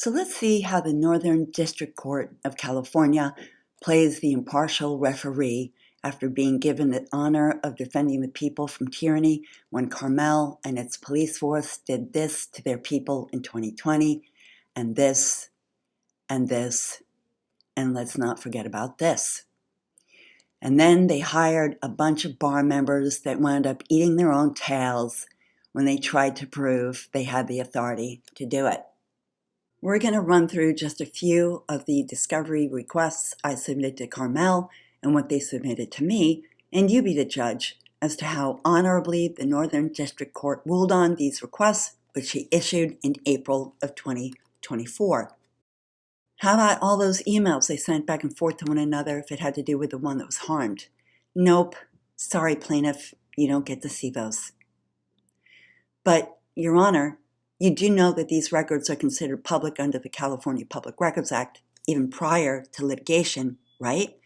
So let's see how the Northern District Court of California plays the impartial referee after being given the honor of defending the people from tyranny when Carmel and its police force did this to their people in 2020, and this, and this, and let's not forget about this. And then they hired a bunch of bar members that wound up eating their own tails when they tried to prove they had the authority to do it. We're going to run through just a few of the discovery requests I submitted to Carmel and what they submitted to me, and you be the judge as to how honorably the Northern District Court ruled on these requests, which she issued in April of 2024. How about all those emails they sent back and forth to one another if it had to do with the one that was harmed? Nope. Sorry, plaintiff, you don't get to see those. But, Your Honor, you do know that these records are considered public under the California Public Records Act, even prior to litigation, right?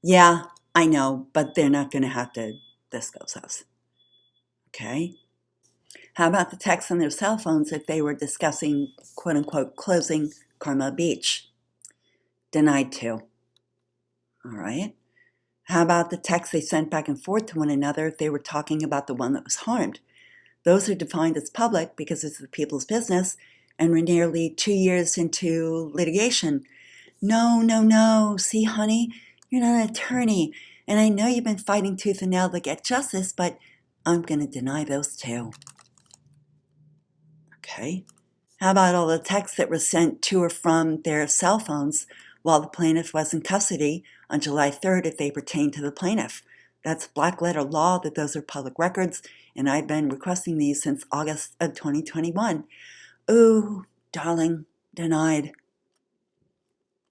Yeah, I know, but they're not going to have to disclose those. Okay? How about the texts on their cell phones if they were discussing, quote-unquote, closing Carmel Beach? Denied too. All right. How about the texts they sent back and forth to one another if they were talking about the one that was harmed? Those are defined as public because it's the people's business, and we're nearly 2 years into litigation. No. See, honey, you're not an attorney, and I know you've been fighting tooth and nail to get justice, but I'm going to deny those too. Okay. How about all the texts that were sent to or from their cell phones while the plaintiff was in custody on July 3rd if they pertain to the plaintiff? That's black letter law that those are public records, and I've been requesting these since August of 2021. Ooh, darling, denied.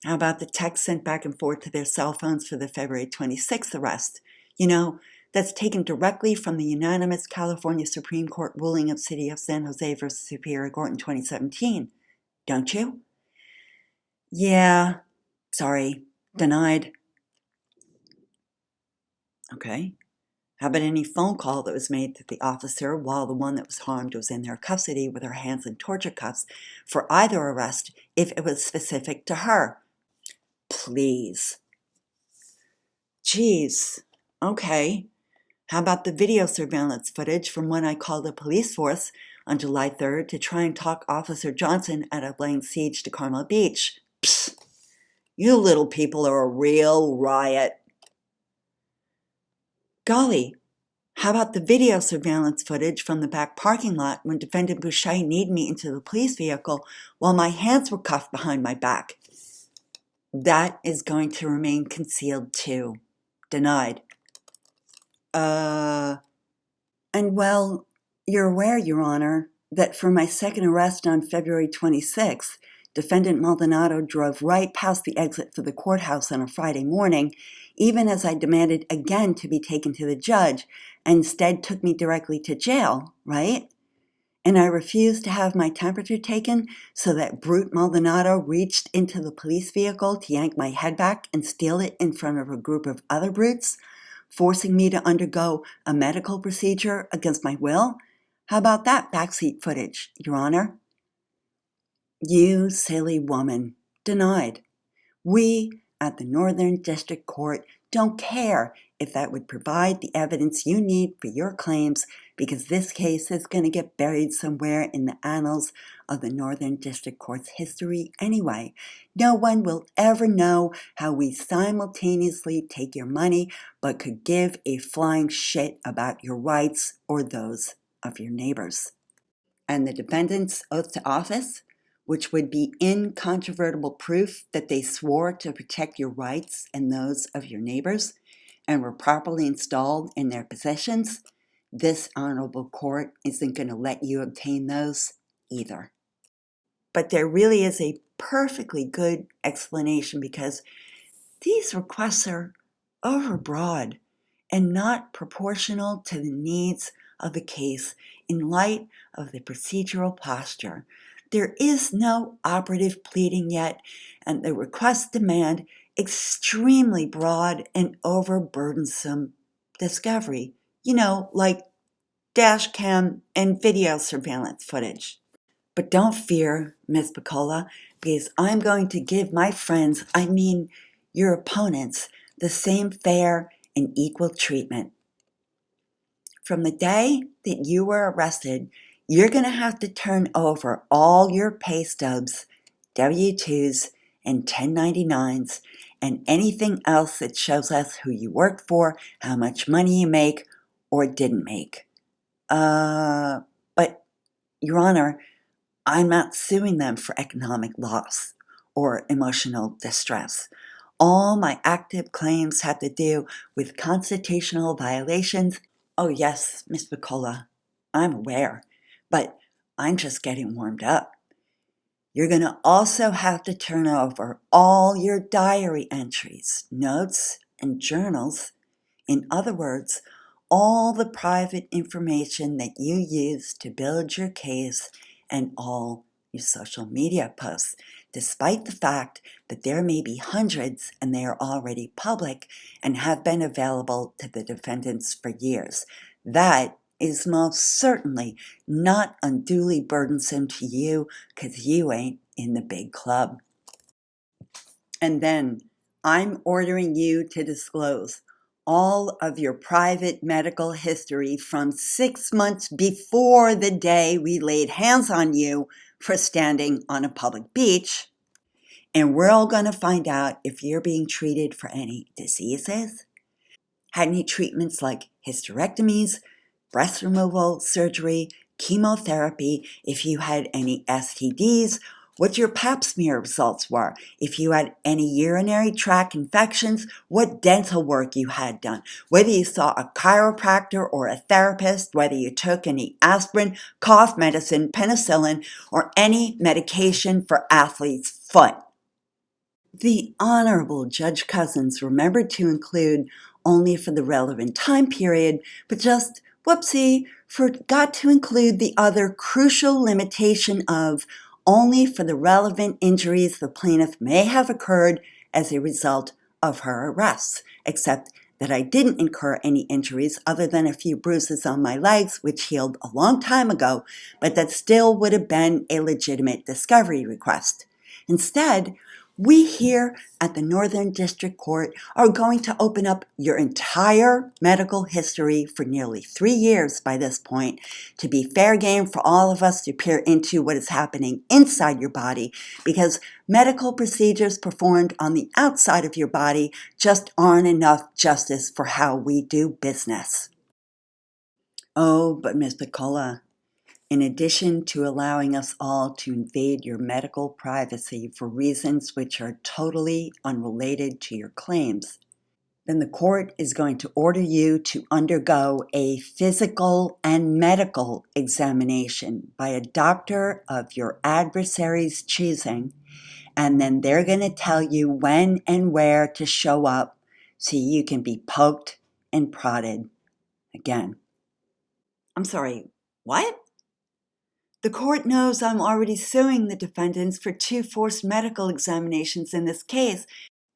How about the text sent back and forth to their cell phones for the February 26th arrest? You know, that's taken directly from the unanimous California Supreme Court ruling of City of San Jose versus Superior Court in 2017. Don't you? Yeah, sorry, denied. Okay. How about any phone call that was made to the officer while the one that was harmed was in their custody with her hands in torture cuffs for either arrest if it was specific to her? Please. Geez. Okay. How about the video surveillance footage from when I called the police force on July 3rd to try and talk Officer Johnson out of laying siege to Carmel Beach? Psst. You little people are a real riot. Golly, how about the video surveillance footage from the back parking lot when Defendant Boucher kneed me into the police vehicle while my hands were cuffed behind my back? That is going to remain concealed too. Denied. And well, you're aware, Your Honor, that for my second arrest on February 26th, Defendant Maldonado drove right past the exit for the courthouse on a Friday morning, even as I demanded again to be taken to the judge, and instead took me directly to jail, right? And I refused to have my temperature taken, so that brute Maldonado reached into the police vehicle to yank my head back and steal it in front of a group of other brutes, forcing me to undergo a medical procedure against my will? How about that backseat footage, Your Honor? You silly woman. Denied. We at the Northern District Court don't care if that would provide the evidence you need for your claims, because this case is going to get buried somewhere in the annals of the Northern District Court's history anyway. No one will ever know how we simultaneously take your money but could give a flying shit about your rights or those of your neighbors. And the defendant's oath to office, which would be incontrovertible proof that they swore to protect your rights and those of your neighbors and were properly installed in their possessions, this honorable court isn't going to let you obtain those either. But there really is a perfectly good explanation, because these requests are overbroad and not proportional to the needs of the case in light of the procedural posture. There is no operative pleading yet, and the requests demand extremely broad and overburdensome discovery, like dash cam and video surveillance footage. But don't fear, Miss Buccola, because I'm going to give my friends, your opponents, the same fair and equal treatment. From the day that you were arrested, you're going to have to turn over all your pay stubs, W-2s, and 1099s, and anything else that shows us who you worked for, how much money you make, or didn't make. But, Your Honor, I'm not suing them for economic loss or emotional distress. All my active claims have to do with constitutional violations. Oh yes, Miss Buccola, I'm aware, but I'm just getting warmed up. You're going to also have to turn over all your diary entries, notes, and journals. In other words, all the private information that you use to build your case and all your social media posts, despite the fact that there may be hundreds and they are already public and have been available to the defendants for years. That is most certainly not unduly burdensome to you because you ain't in the big club. And then I'm ordering you to disclose all of your private medical history from 6 months before the day we laid hands on you for standing on a public beach. And we're all going to find out if you're being treated for any diseases, had any treatments like hysterectomies, breast removal, surgery, chemotherapy, if you had any STDs, what your pap smear results were, if you had any urinary tract infections, what dental work you had done, whether you saw a chiropractor or a therapist, whether you took any aspirin, cough medicine, penicillin, or any medication for athlete's foot. The Honorable Judge Cousins remembered to include only for the relevant time period, but just, whoopsie, forgot to include the other crucial limitation of only for the relevant injuries the plaintiff may have occurred as a result of her arrests, except that I didn't incur any injuries other than a few bruises on my legs, which healed a long time ago, but that still would have been a legitimate discovery request. Instead, we here at the Northern District Court are going to open up your entire medical history for nearly 3 years by this point to be fair game for all of us to peer into what is happening inside your body, because medical procedures performed on the outside of your body just aren't enough justice for how we do business. Oh, but Ms. Buccola, in addition to allowing us all to invade your medical privacy for reasons which are totally unrelated to your claims, then the court is going to order you to undergo a physical and medical examination by a doctor of your adversary's choosing, and then they're going to tell you when and where to show up so you can be poked and prodded again. I'm sorry, what? The court knows I'm already suing the defendants for 2 forced medical examinations in this case,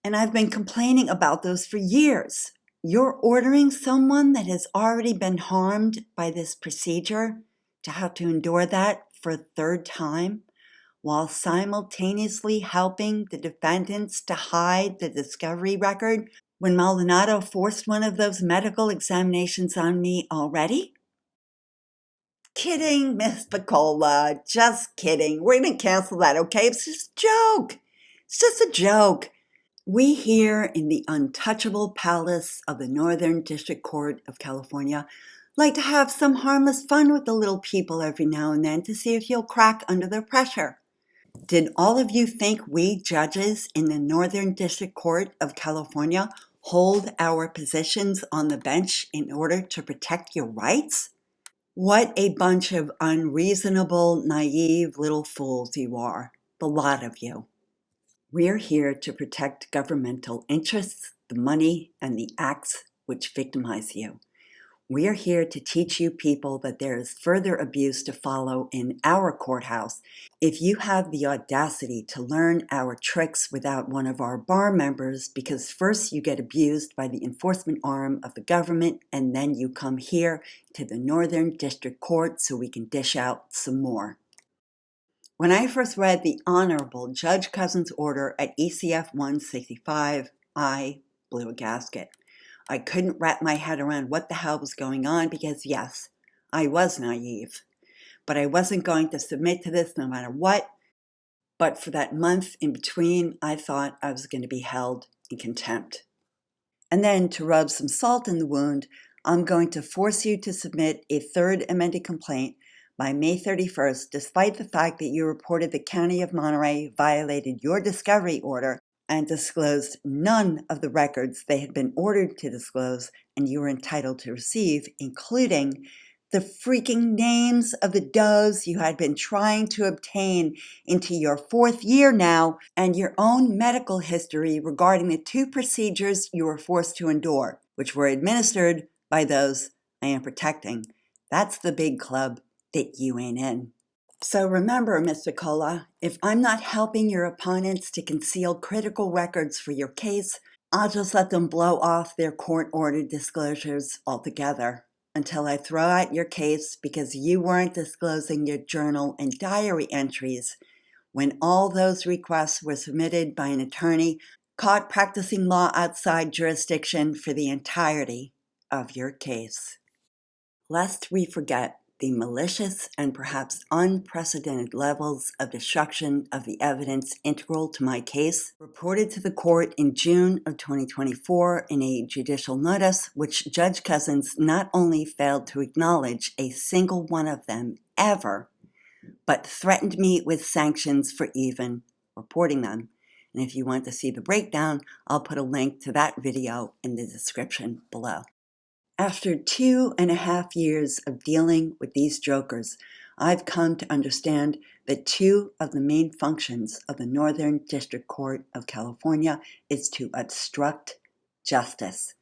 and I've been complaining about those for years. You're ordering someone that has already been harmed by this procedure to have to endure that for a 3rd time, while simultaneously helping the defendants to hide the discovery record when Maldonado forced one of those medical examinations on me already? Kidding, Miss Buccola. Just kidding. We're going to cancel that, okay? It's just a joke. It's just a joke. We here in the untouchable palace of the Northern District Court of California like to have some harmless fun with the little people every now and then to see if you'll crack under the pressure. Did all of you think we judges in the Northern District Court of California hold our positions on the bench in order to protect your rights? What a bunch of unreasonable, naive little fools you are, the lot of you. We're here to protect governmental interests, the money, and the acts which victimize you. We're here to teach you people that there is further abuse to follow in our courthouse if you have the audacity to learn our tricks without one of our bar members, because first you get abused by the enforcement arm of the government and then you come here to the Northern District Court so we can dish out some more. When I first read the Honorable Judge Cousins' order at ECF 165, I blew a gasket. I couldn't wrap my head around what the hell was going on because, yes, I was naive. But I wasn't going to submit to this no matter what. But for that month in between, I thought I was going to be held in contempt. And then, to rub some salt in the wound, I'm going to force you to submit a third amended complaint by May 31st, despite the fact that you reported the County of Monterey violated your discovery order and disclosed none of the records they had been ordered to disclose and you were entitled to receive, including the freaking names of the does you had been trying to obtain into your 4th year now, and your own medical history regarding the 2 procedures you were forced to endure, which were administered by those I am protecting. That's the big club that you ain't in. So remember, Ms. Buccola, if I'm not helping your opponents to conceal critical records for your case, I'll just let them blow off their court-ordered disclosures altogether until I throw out your case because you weren't disclosing your journal and diary entries when all those requests were submitted by an attorney caught practicing law outside jurisdiction for the entirety of your case. Lest we forget the malicious and perhaps unprecedented levels of destruction of the evidence integral to my case, reported to the court in June of 2024 in a judicial notice, which Judge Cousins not only failed to acknowledge a single one of them ever, but threatened me with sanctions for even reporting them. And if you want to see the breakdown, I'll put a link to that video in the description below. After 2.5 years of dealing with these jokers, I've come to understand that 2 of the main functions of the Northern District Court of California is to obstruct justice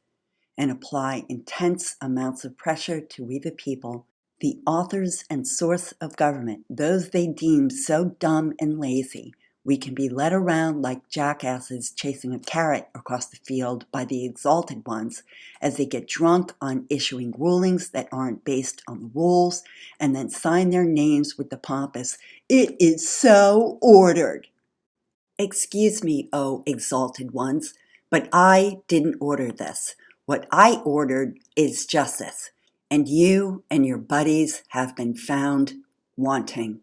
and apply intense amounts of pressure to we the people, the authors and source of government, those they deem so dumb and lazy we can be led around like jackasses chasing a carrot across the field by the exalted ones as they get drunk on issuing rulings that aren't based on the rules and then sign their names with the pompous, "It is so ordered." Excuse me, oh exalted ones, but I didn't order this. What I ordered is justice, and you and your buddies have been found wanting.